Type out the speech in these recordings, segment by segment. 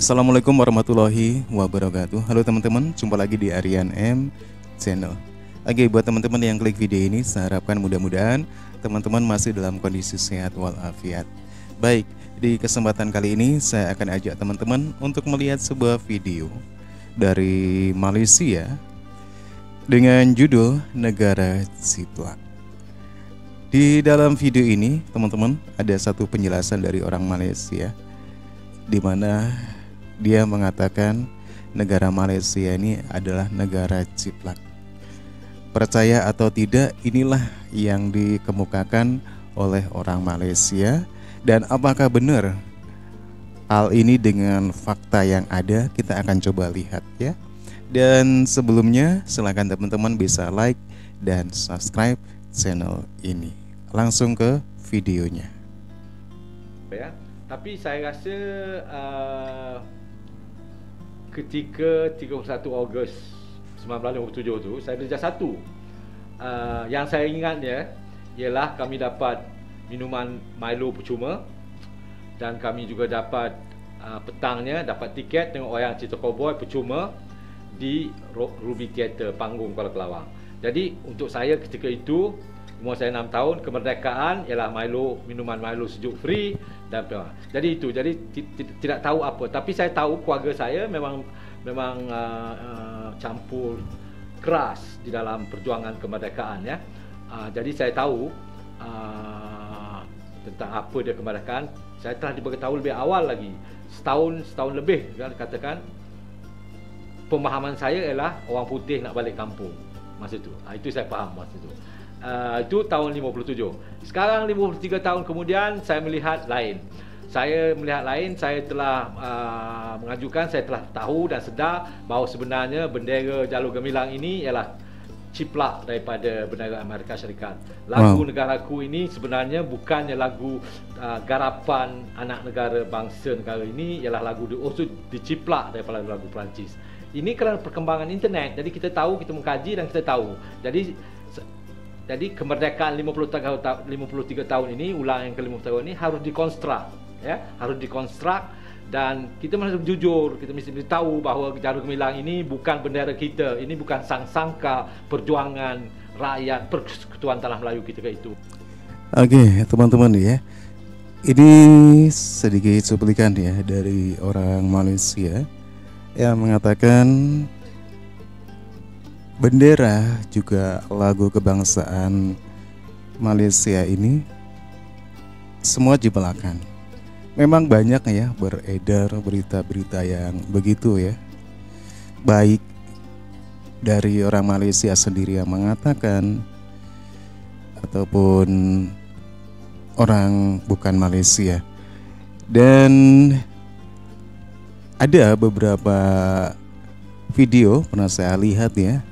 Assalamualaikum warahmatullahi wabarakatuh. Halo teman-teman, jumpa lagi di Aryan M Channel. Oke, buat teman-teman yang klik video ini, saya harapkan mudah-mudahan teman-teman masih dalam kondisi sehat walafiat. Baik, di kesempatan kali ini saya akan ajak teman-teman untuk melihat sebuah video dari Malaysia dengan judul Negara Ciplak. Di dalam video ini, teman-teman, ada satu penjelasan dari orang Malaysia di mana dia mengatakan negara Malaysia ini adalah negara Ciplak. Percaya atau tidak, inilah yang dikemukakan oleh orang Malaysia. Dan apakah benar hal ini dengan fakta yang ada? Kita akan coba lihat ya. Dan sebelumnya silakan teman-teman bisa like dan subscribe channel ini. Langsung ke videonya. Ya, tapi saya rasa ketika 31 Ogos 1957 tu saya darjah 1. Yang saya ingatnya ialah kami dapat minuman Milo percuma dan kami juga dapat petangnya dapat tiket tengok wayang cerita cowboy percuma di Ruby Theatre Panggung Kuala Kelawang. Jadi untuk saya ketika itu umur saya 6 tahun, kemerdekaan ialah Milo, minuman Milo sejuk free dan jadi itu. Jadi tidak tahu apa, tapi saya tahu keluarga saya memang campur keras di dalam perjuangan kemerdekaan ya. Jadi saya tahu tentang apa dia kemerdekaan. Saya telah diberitahu lebih awal lagi, setahun lebih kan, katakan. Pemahaman saya ialah orang putih nak balik kampung masa itu. Itu saya faham masa itu. Itu tahun 57. Sekarang 53 tahun kemudian saya melihat lain. Saya telah mengajukan, saya telah tahu dan sedar bahawa sebenarnya bendera Jalur Gemilang ini ialah ciplak daripada bendera Amerika Syarikat. Lagu Negaraku ini sebenarnya bukannya lagu garapan anak negara bangsa negara ini, ialah lagu diciplak daripada lagu Perancis. Ini kerana perkembangan internet. Jadi kita tahu, kita mengkaji dan kita tahu. Jadi kemerdekaan 53 tahun ini, ulang yang ke-50 tahun ini harus dikonstruk ya, harus dikonstruk dan kita mesti jujur, kita mesti tahu bahawa Jalur Gemilang ini bukan bendera kita, ini bukan sang-sangka perjuangan rakyat persekutuan tanah Melayu ketika itu. Oke, teman-teman ya. Ini sedikit cuplikan ya dari orang Malaysia yang mengatakan bendera juga lagu kebangsaan Malaysia ini semua jibelakan. Memang banyak ya beredar berita-berita yang begitu ya, baik dari orang Malaysia sendiri yang mengatakan ataupun orang bukan Malaysia. Dan ada beberapa video pernah saya lihat ya,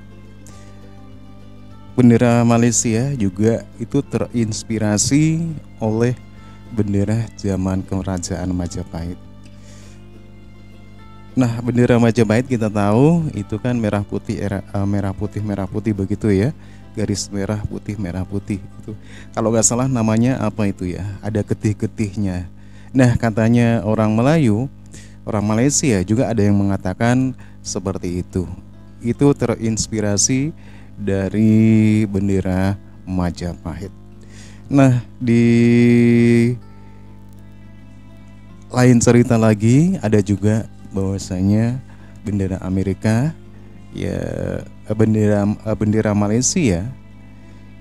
bendera Malaysia juga itu terinspirasi oleh bendera zaman kerajaan Majapahit. Nah, bendera Majapahit kita tahu itu kan merah putih merah putih begitu ya, garis merah putih itu. Kalau nggak salah namanya apa itu ya, ada getih-getihnya. Nah, katanya orang Melayu, orang Malaysia juga ada yang mengatakan seperti itu. Itu terinspirasi dari bendera Majapahit. Nah, di lain cerita lagi ada juga bahwasanya bendera Amerika ya, bendera Malaysia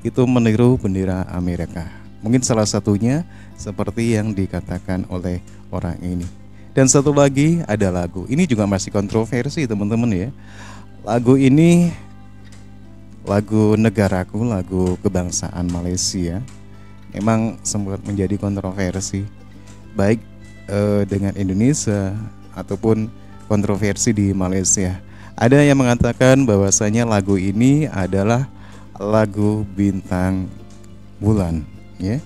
itu meniru bendera Amerika. Mungkin salah satunya seperti yang dikatakan oleh orang ini. Dan satu lagi ada lagu. Ini juga masih kontroversi teman-teman ya. Lagu ini lagu Negaraku, lagu kebangsaan Malaysia, memang sempat menjadi kontroversi baik dengan Indonesia ataupun kontroversi di Malaysia. Ada yang mengatakan bahwasanya lagu ini adalah lagu Bintang Bulan ya.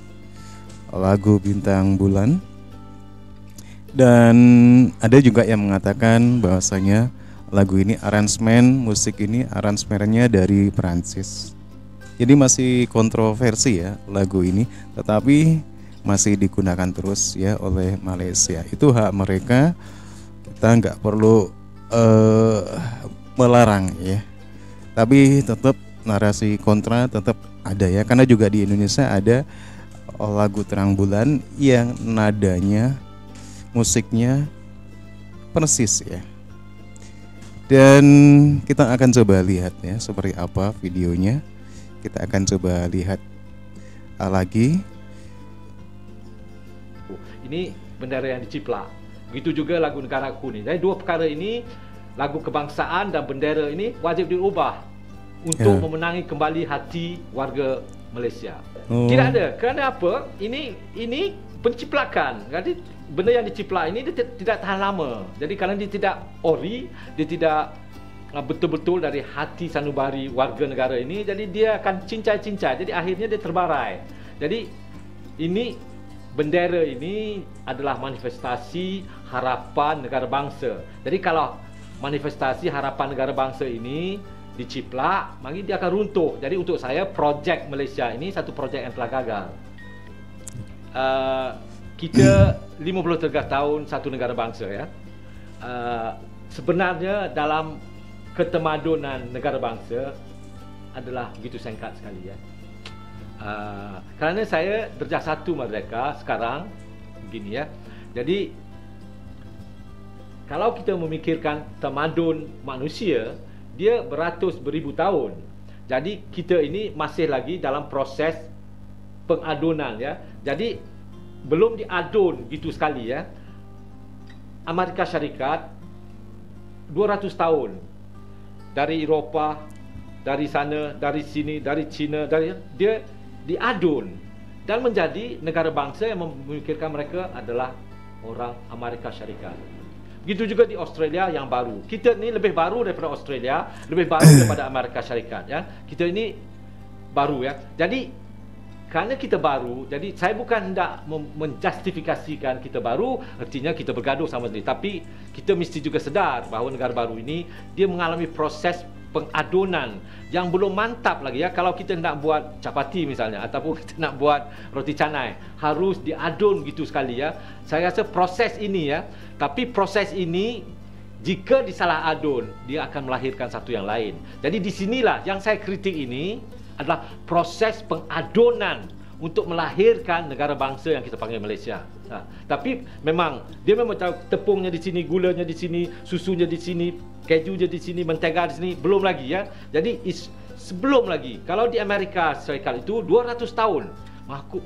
Lagu Bintang Bulan. Dan ada juga yang mengatakan bahwasanya lagu ini musik ini aransemennya dari Perancis. Jadi masih kontroversi ya lagu ini, tetapi masih digunakan terus ya oleh Malaysia. Itu hak mereka. kita nggak perlu melarang ya. Tapi tetap narasi kontra tetap ada ya, karena juga di Indonesia ada lagu Terang Bulan yang nadanya, musiknya persis ya. Dan kita akan coba lihat ya seperti apa videonya. Kita akan coba lihat lagi. Ini bendera yang diciplak. Begitu juga lagu Negaraku ni. Jadi dua perkara ini, lagu kebangsaan dan bendera ini wajib diubah untuk memenangi kembali hati warga Malaysia. Tidak ada. Kerana apa? Ini penciplakan. Jadi benda yang diciplak ini dia tidak tahan lama. Jadi kerana dia tidak ori, dia tidak betul-betul dari hati sanubari warga negara ini, jadi dia akan cincai-cincai. Jadi akhirnya dia terbarai. Jadi ini bendera ini adalah manifestasi harapan negara bangsa. Jadi kalau manifestasi harapan negara bangsa ini diciplak, maka dia akan runtuh. Jadi untuk saya, projek Malaysia ini satu projek yang telah gagal. Kita 53 tahun satu negara bangsa ya. Sebenarnya dalam ketemadunan negara bangsa adalah begitu singkat sekali ya. Kerana saya darjah 1 merdeka sekarang begini ya. Jadi kalau kita memikirkan tamadun manusia, dia beratus beribu tahun. Jadi kita ini masih lagi dalam proses pengadunan ya. Jadi belum diadun gitu sekali ya. Amerika Syarikat 200 tahun dari Eropah, dari sana, dari sini, dari China, dia diadun dan menjadi negara bangsa yang memikirkan mereka adalah orang Amerika Syarikat. Begitu juga di Australia yang baru. Kita ni lebih baru daripada Australia, lebih baru daripada Amerika Syarikat ya. Kita ini baru ya. Jadi kerana kita baru, jadi saya bukan hendak menjustifikasikan kita baru, artinya kita bergaduh sama sekali. Tapi kita mesti juga sedar bahawa negara baru ini dia mengalami proses pengadunan yang belum mantap lagi ya. Kalau kita nak buat capati misalnya, ataupun kita nak buat roti canai, harus diadun gitu sekali ya. Saya rasa proses ini ya. Tapi proses ini jika disalah adun, dia akan melahirkan satu yang lain. Jadi di sinilah yang saya kritik ini adalah proses pengadunan untuk melahirkan negara bangsa yang kita panggil Malaysia. Tapi memang dia memang tahu tepungnya di sini, gulanya di sini, susunya di sini, kejunya di sini, mentega di sini, belum lagi ya. Jadi sebelum lagi, kalau di Amerika Syarikat itu 200 tahun,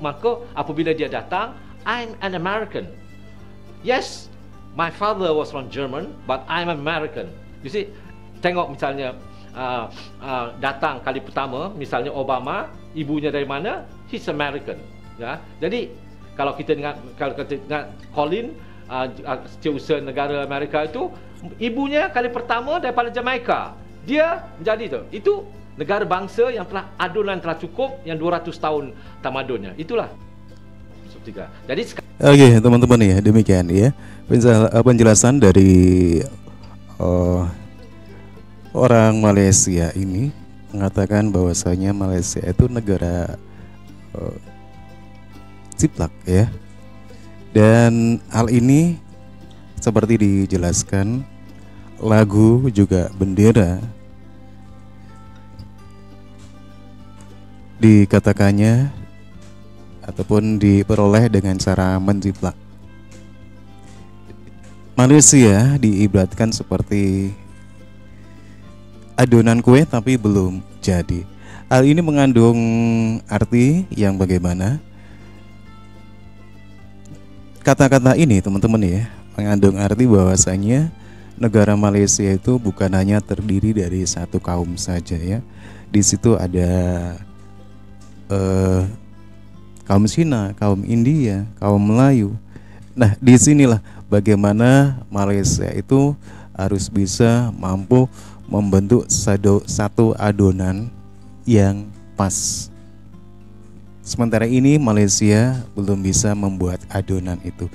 maka apabila dia datang, I'm an American. Yes, my father was from German, but I'm American. You see, tengok misalnya datang kali pertama, misalnya Obama, ibunya dari mana? He's American. Ya, jadi kalau kita ingat Colin, setiausaha negara Amerika itu, ibunya kali pertama daripada Jamaica. Dia menjadi itu negara bangsa yang telah adunan telah cukup, yang 200 tahun tamadunnya. Itulah. Jadi oke, teman-teman ya, demikian ya penjelasan dari orang Malaysia ini mengatakan bahwasanya Malaysia itu negara ciplak ya. Dan hal ini seperti dijelaskan, lagu juga bendera dikatakannya ataupun diperoleh dengan cara menjiplak. Malaysia diibaratkan seperti adonan kue tapi belum jadi. Hal ini mengandung arti yang bagaimana? Kata-kata ini teman-teman ya, mengandung arti bahwasanya negara Malaysia itu bukan hanya terdiri dari satu kaum saja ya. Di situ ada kaum Cina, kaum India, kaum Melayu. Nah, disinilah bagaimana Malaysia itu harus bisa mampu membentuk satu adonan yang pas. Sementara ini Malaysia belum bisa membuat adonan itu.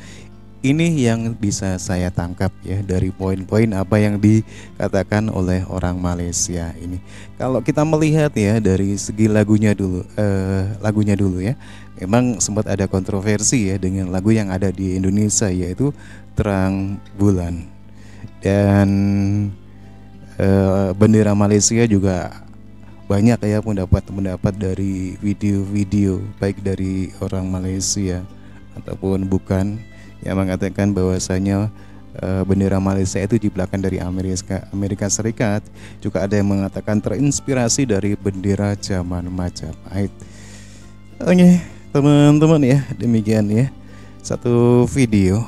Ini yang bisa saya tangkap ya dari poin-poin apa yang dikatakan oleh orang Malaysia ini. Kalau kita melihat ya dari segi lagunya dulu ya. Memang sempat ada kontroversi ya dengan lagu yang ada di Indonesia, yaitu Terang Bulan. Dan bendera Malaysia juga banyak ya pendapat-pendapat dari video-video baik dari orang Malaysia ataupun bukan yang mengatakan bahwasanya bendera Malaysia itu di belakang dari Amerika Serikat. Juga ada yang mengatakan terinspirasi dari bendera zaman Majapahit. Oke, teman-teman ya, demikian ya satu video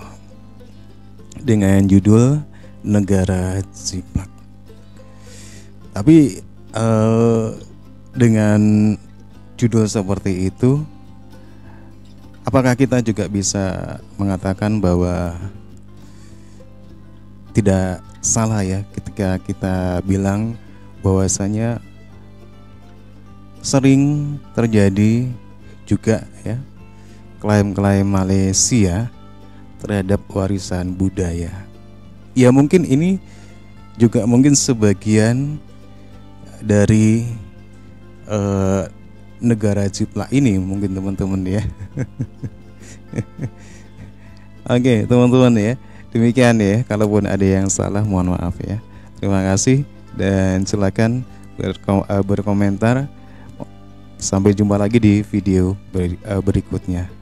dengan judul Negara Jiplak. Tapi dengan judul seperti itu, apakah kita juga bisa mengatakan bahwa tidak salah ya ketika kita bilang bahwasanya sering terjadi juga ya klaim-klaim Malaysia terhadap warisan budaya. Ya mungkin ini juga mungkin sebagian dari negara Jiplak ini mungkin teman-teman ya. Oke teman-teman ya, demikian ya, kalaupun ada yang salah mohon maaf ya. Terima kasih dan silakan berkomentar. Sampai jumpa lagi di video berikutnya.